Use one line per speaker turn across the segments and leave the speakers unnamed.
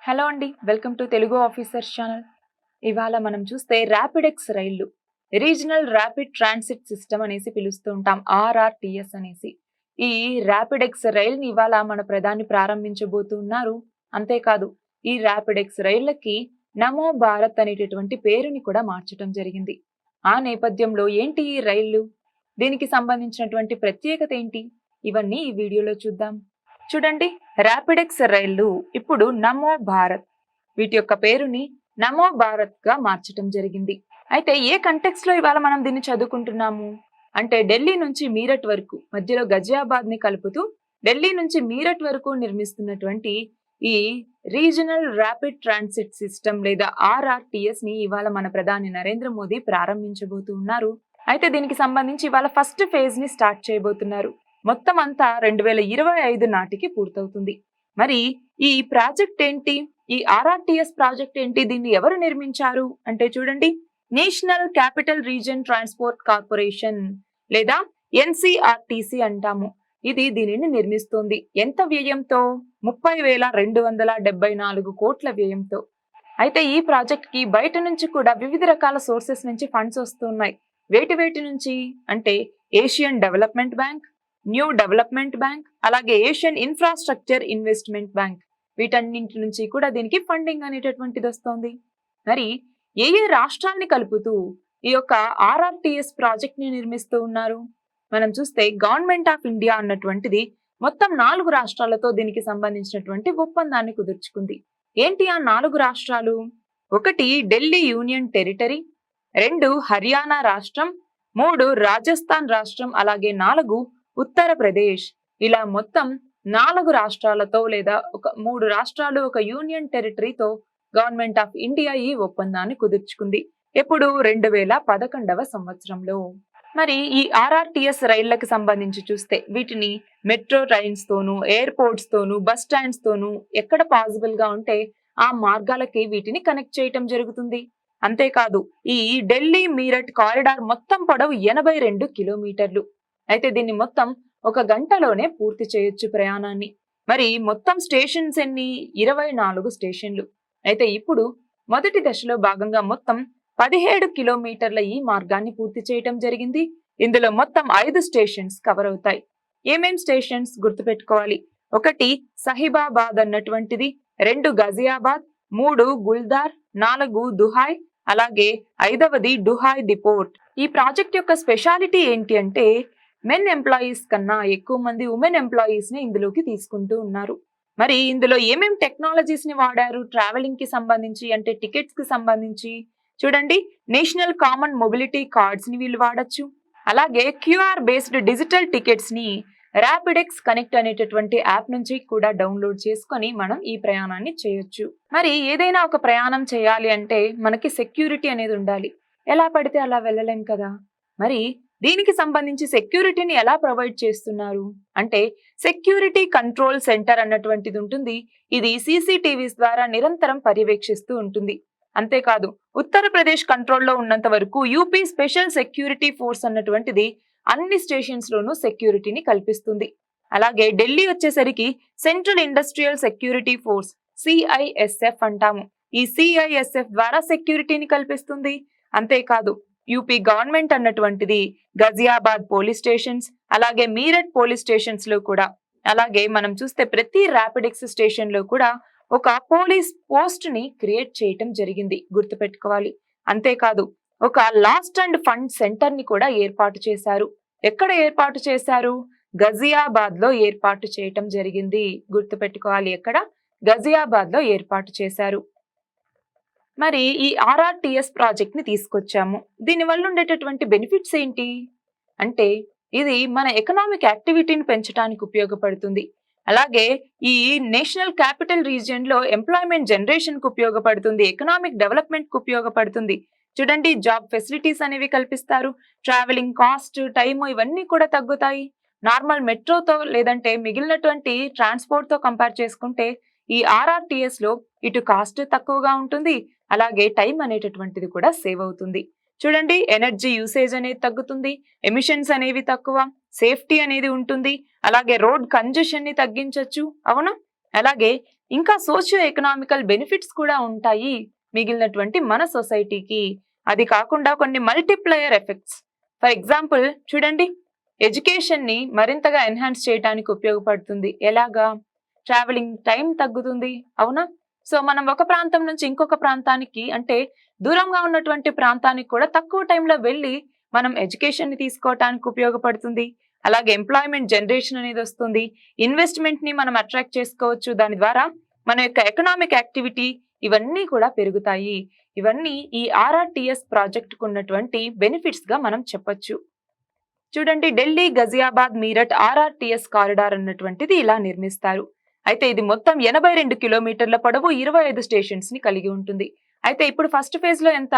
Hello అండి, welcome to Telugu officers channel. ఇవాళ మనం చూస్తే ర్యాపిడెక్స్ రైళ్లు, రీజనల్ ర్యాపిడ్ ట్రాన్సిట్ సిస్టమ్ అనేసి పిలుస్తూ ఉంటాం, ఆర్ఆర్టీఎస్ అనేసి. ఈ ర్యాపిడెక్స్ రైల్ని ఇవాళ మన ప్రధాని ప్రారంభించబోతున్నారు. అంతేకాదు, ఈ ర్యాపిడెక్స్ రైళ్లకి నమో భారత్ అనేటటువంటి పేరుని కూడా మార్చడం జరిగింది. ఆ నేపథ్యంలో ఏంటి ఈ రైళ్లు, దీనికి సంబంధించినటువంటి ప్రత్యేకత ఏంటి, ఇవన్నీ ఈ వీడియోలో చూద్దాం. చూడండి, ర్యాపిడెక్స్ రైళ్లు ఇప్పుడు నమో భారత్, వీటి యొక్క పేరుని నమో భారత్ గా మార్చడం జరిగింది. అయితే ఏ కంటెక్స్ట్ లో ఇవాళ మనం దీన్ని చదువుకుంటున్నాము అంటే, ఢిల్లీ నుంచి మీరట్ వరకు మధ్యలో గజియాబాద్ ని కలుపుతూ ఢిల్లీ నుంచి మీరట్ వరకు నిర్మిస్తున్నటువంటి ఈ రీజనల్ ర్యాపిడ్ ట్రాన్సిట్ సిస్టమ్ లేదా ఆర్ఆర్టీఎస్ ని ఇవాళ మన ప్రధాని నరేంద్ర మోదీ ప్రారంభించబోతూ ఉన్నారు. అయితే దీనికి సంబంధించి ఇవాళ ఫస్ట్ ఫేజ్ ని స్టార్ట్ చేయబోతున్నారు. మొత్తం అంతా 2025 నాటికి పూర్తవుతుంది. మరి ఈ ప్రాజెక్ట్ ఏంటి, ఈ ఆర్ఆర్టీఎస్ ప్రాజెక్ట్ ఏంటి, దీన్ని ఎవరు నిర్మించారు అంటే చూడండి, national capital region transport corporation లేదా ఎన్సిఆర్టీసీ అంటాము. ఇది దీనిని నిర్మిస్తోంది. ఎంత వ్యయంతో? 30,274 కోట్ల వ్యయంతో. అయితే ఈ ప్రాజెక్ట్ కి బయట నుంచి కూడా వివిధ రకాల సోర్సెస్ నుంచి ఫండ్స్ వస్తున్నాయి. వేటి నుంచి అంటే, Asian development bank, new development bank, అలాగే ఏషియన్ ఇన్ఫ్రాస్ట్రక్చర్ ఇన్వెస్ట్మెంట్ బ్యాంక్, వీటన్నింటి నుంచి కూడా దీనికి ఫండింగ్ అనేటటువంటిది వస్తోంది. మరి ఏ రాష్ట్రాల్ని కలుపుతూ ఈ యొక్క ఆర్ఆర్టీఎస్ ప్రాజెక్ట్ ని నిర్మిస్తూ ఉన్నారు? మనం చూస్తే గవర్నమెంట్ ఆఫ్ ఇండియా అన్నటువంటిది మొత్తం 4 రాష్ట్రాలతో దీనికి సంబంధించినటువంటి ఒప్పందాన్ని కుదుర్చుకుంది. ఏంటి ఆ 4 రాష్ట్రాలు? 1 ఢిల్లీ యూనియన్ టెరిటరీ, 2 హర్యానా రాష్ట్రం, 3 రాజస్థాన్ రాష్ట్రం, అలాగే 4 ఉత్తరప్రదేశ్. ఇలా మొత్తం 4 రాష్ట్రాలతో లేదా 3 రాష్ట్రాలు, 1 యూనియన్ టెరిటరీతో గవర్నమెంట్ ఆఫ్ ఇండియా ఈ ఒప్పందాన్ని కుదుర్చుకుంది. ఎప్పుడు? 2011వ సంవత్సరంలో. మరి ఈ ఆర్ఆర్టీఎస్ రైళ్లకు సంబంధించి చూస్తే, వీటిని మెట్రో ట్రైన్స్ తోను, ఎయిర్పోర్ట్స్ తోను, బస్ స్టాండ్స్ తోను ఎక్కడ పాసిబుల్ గా ఉంటే ఆ మార్గాలకి వీటిని కనెక్ట్ చేయటం జరుగుతుంది. అంతేకాదు, ఈ ఢిల్లీ మీరట్ కారిడార్ మొత్తం పొడవు 82 కిలోమీటర్లు. అయితే దీన్ని మొత్తం 1 గంటలోనే పూర్తి చేయొచ్చు ప్రయాణాన్ని. మరి మొత్తం స్టేషన్స్ ఎన్ని? 24 స్టేషన్లు. అయితే ఇప్పుడు మొదటి దశలో భాగంగా మొత్తం 17 కిలోమీటర్ల ఈ మార్గాన్ని పూర్తి చేయటం జరిగింది. ఇందులో మొత్తం 5 స్టేషన్స్ కవర్ అవుతాయి. ఏమేం స్టేషన్స్ గుర్తుపెట్టుకోవాలి? 1 సహిబాబాద్ అన్నటువంటిది, 2 గజియాబాద్, 3 గుల్దార్, 4 దుహాయ్, అలాగే 5వది డుహాయ్ డిపోర్ట్. ఈ ప్రాజెక్ట్ యొక్క స్పెషాలిటీ ఏంటి అంటే, మెన్ ఎంప్లాయీస్ కన్నా ఎక్కువ మంది ఉమెన్ ఎంప్లాయీస్ ని ఇందులోకి తీసుకుంటూ ఉన్నారు. మరి ఇందులో ఏమేం టెక్నాలజీస్ ని వాడారు ట్రావెలింగ్ కి సంబంధించి అంటే, టికెట్స్ కి సంబంధించి చూడండి, నేషనల్ కామన్ మొబిలిటీ కార్డ్స్ ని వీళ్ళు వాడచ్చు. అలాగే క్యూఆర్ బేస్డ్ డిజిటల్ టికెట్స్ ని ర్యాపిడెక్స్ కనెక్ట్ అనేటటువంటి యాప్ నుంచి కూడా డౌన్లోడ్ చేసుకొని మనం ఈ ప్రయాణాన్ని చేయొచ్చు. మరి ఏదైనా ఒక ప్రయాణం చేయాలి అంటే మనకి సెక్యూరిటీ అనేది ఉండాలి. ఎలా పడితే అలా వెళ్ళలేం కదా. మరి దీనికి సంబంధించి సెక్యూరిటీని ఎలా ప్రొవైడ్ చేస్తున్నారు అంటే, సెక్యూరిటీ కంట్రోల్ సెంటర్ అన్నటువంటిది ఉంటుంది. ఇది సీసీటీవీస్ ద్వారా నిరంతరం పర్యవేక్షిస్తూ ఉంటుంది. అంతేకాదు, ఉత్తరప్రదేశ్ కంట్రోల్లో ఉన్నంత వరకు యూపీ స్పెషల్ సెక్యూరిటీ ఫోర్స్ అన్నటువంటిది అన్ని స్టేషన్స్ లోనూ సెక్యూరిటీని కల్పిస్తుంది. అలాగే ఢిల్లీ వచ్చేసరికి central industrial security force, CISF అంటాము. ఈ సిఐఎస్ఎఫ్ ద్వారా సెక్యూరిటీని కల్పిస్తుంది. అంతేకాదు, యూపీ గవర్నమెంట్ అన్నటువంటిది గజియాబాద్ పోలీస్ స్టేషన్స్, అలాగే మీరట్ పోలీస్ స్టేషన్స్ లో కూడా, అలాగే మనం చూస్తే ప్రతి ర్యాపిడెక్స్ స్టేషన్ లో కూడా ఒక పోలీస్ పోస్ట్ ని క్రియేట్ చేయటం జరిగింది, గుర్తుపెట్టుకోవాలి. అంతేకాదు, ఒక లాస్ట్ అండ్ ఫండ్ సెంటర్ ని కూడా ఏర్పాటు చేశారు. ఎక్కడ ఏర్పాటు చేశారు? గజియాబాద్ లో ఏర్పాటు చేయటం జరిగింది, గుర్తుపెట్టుకోవాలి. ఎక్కడ? గజియాబాద్ లో ఏర్పాటు చేశారు. మరి ఈ ఆర్ఆర్టీఎస్ ప్రాజెక్ట్ ని తీసుకొచ్చాము. దీని వల్ల ఉండేటటువంటి బెనిఫిట్స్ ఏంటి అంటే, ఇది మన ఎకనామిక్ యాక్టివిటీని పెంచడానికి ఉపయోగపడుతుంది. అలాగే ఈ నేషనల్ క్యాపిటల్ రీజియన్ లో ఎంప్లాయ్మెంట్ జనరేషన్ కు ఉపయోగపడుతుంది, ఎకనామిక్ డెవలప్మెంట్ కు ఉపయోగపడుతుంది. చూడండి, జాబ్ ఫెసిలిటీస్ అనేవి కల్పిస్తారు. ట్రావెలింగ్ కాస్ట్, టైము ఇవన్నీ కూడా తగ్గుతాయి. నార్మల్ మెట్రోతో లేదంటే మిగిలినటువంటి ట్రాన్స్పోర్ట్ తో కంపేర్ చేసుకుంటే ఈ ఆర్ఆర్టీఎస్ లో ఇటు కాస్ట్ తక్కువగా ఉంటుంది, అలాగే టైం అనేటటువంటిది కూడా సేవ్ అవుతుంది. చూడండి, ఎనర్జీ యూసేజ్ అనేది తగ్గుతుంది, ఎమిషన్స్ అనేవి తక్కువ, సేఫ్టీ అనేది ఉంటుంది, అలాగే రోడ్ కంజెషన్ ని తగ్గించవచ్చు. అవునా? అలాగే ఇంకా సోషియో ఎకనామికల్ బెనిఫిట్స్ కూడా ఉంటాయి మిగిలినటువంటి మన సొసైటీకి. అది కాకుండా కొన్ని మల్టిప్లయర్ ఎఫెక్ట్స్. ఫర్ ఎగ్జాంపుల్ చూడండి, ఎడ్యుకేషన్ ని మరింతగా ఎన్హాన్స్ చేయడానికి ఉపయోగపడుతుంది. ఎలాగా? ట్రావెలింగ్ టైం తగ్గుతుంది, అవునా? సో మనం ఒక ప్రాంతం నుంచి ఇంకొక ప్రాంతానికి, అంటే దూరంగా ఉన్నటువంటి ప్రాంతానికి కూడా తక్కువ టైంలో వెళ్ళి మనం ఎడ్యుకేషన్ ని తీసుకోవటానికి ఉపయోగపడుతుంది. అలాగే ఎంప్లాయ్మెంట్ జనరేషన్ అనేది వస్తుంది. ఇన్వెస్ట్మెంట్ ని మనం అట్రాక్ట్ చేసుకోవచ్చు. దాని ద్వారా మన యొక్క ఎకనామిక్ యాక్టివిటీ ఇవన్నీ కూడా పెరుగుతాయి. ఇవన్నీ ఈ ఆర్ఆర్టీఎస్ ప్రాజెక్ట్ కు ఉన్నటువంటి బెనిఫిట్స్ గా మనం చెప్పొచ్చు. చూడండి, ఢిల్లీ, గజియాబాద్, మీరట్ ఆర్ఆర్టీఎస్ కారిడార్ అన్నటువంటిది ఇలా నిర్మిస్తారు. అయితే ఇది మొత్తం 82 కిలోమీటర్ల పొడవు, 25 స్టేషన్స్ ని కలిగి ఉంటుంది. అయితే ఇప్పుడు ఫస్ట్ ఫేజ్ లో ఎంత?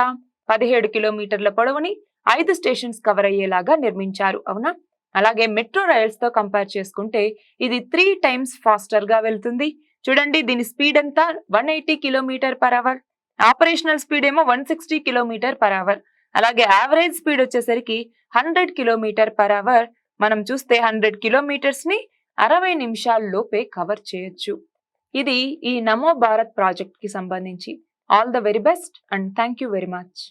17 కిలోమీటర్ల పొడవుని 5 స్టేషన్స్ కవర్ అయ్యేలాగా నిర్మించారు, అవునా? అలాగే మెట్రో రైల్స్ తో కంపేర్ చేసుకుంటే ఇది 3 టైమ్స్ ఫాస్టర్ గా వెళ్తుంది. చూడండి, దీని స్పీడ్ ఎంత? 180 kilometre per hour. Operational speed ఏమో 160 కిలోమీటర్ పర్ అవర్. అలాగే యావరేజ్ స్పీడ్ వచ్చేసరికి 100 కిలోమీటర్ పర్ అవర్. మనం చూస్తే 100 కిలోమీటర్స్ ని 60 నిమిషాల్లోపే కవర్ చేయొచ్చు. ఇది ఈ నమో భారత్ ప్రాజెక్ట్ కి సంబంధించి. All the very best and thank you very much.